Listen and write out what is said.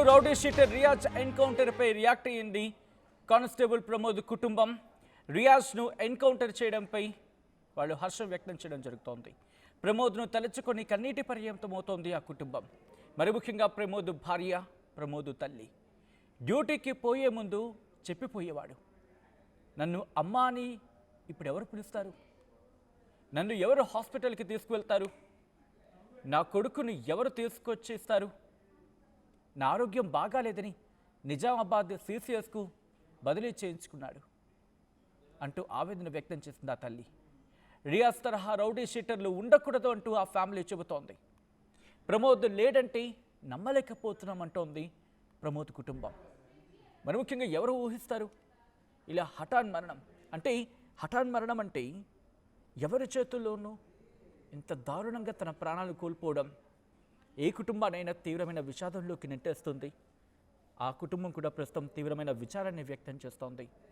Rowdy sheeter Riyaz ఎన్కౌంటర్పై react అయ్యింది constable Pramod కుటుంబం. రియాజ్ను encounter చేయడంపై వాళ్ళు హర్షం వ్యక్తం చేయడం జరుగుతోంది. ప్రమోద్ను తలచుకొని కన్నీటి పర్యంతమవుతోంది ఆ కుటుంబం. మరి ముఖ్యంగా ప్రమోద్ భార్య, ప్రమోద్ తల్లి. డ్యూటీకి పోయే ముందు చెప్పిపోయేవాడు, నన్ను అమ్మా అని ఇప్పుడు ఎవరు పిలుస్తారు, నన్ను ఎవరు హాస్పిటల్కి తీసుకువెళ్తారు, నా కొడుకుని ఎవరు తీసుకొచ్చిస్తారు, నా ఆరోగ్యం బాగాలేదని నిజామాబాద్ CCSకు బదిలీ చేయించుకున్నాడు అంటూ ఆవేదన వ్యక్తం చేసింది ఆ తల్లి. రియాజ్ తరహా రౌడీ షీటర్లు ఉండకూడదు అంటూ ఆ ఫ్యామిలీ చెబుతోంది. ప్రమోద్ లేడంటే నమ్మలేకపోతున్నామంటోంది ప్రమోద్ కుటుంబం. మరి ముఖ్యంగా ఎవరు ఊహిస్తారు ఇలా హఠాన్ మరణం అంటే ఎవరి చేతుల్లోనూ ఇంత దారుణంగా తన ప్రాణాలు కోల్పోవడం ఏ కుటుంబానైనా తీవ్రమైన విషాదంలోకి నెట్టేస్తుంది. ఆ కుటుంబం కూడా ప్రస్తుతం తీవ్రమైన విచారాన్ని వ్యక్తం చేస్తోంది.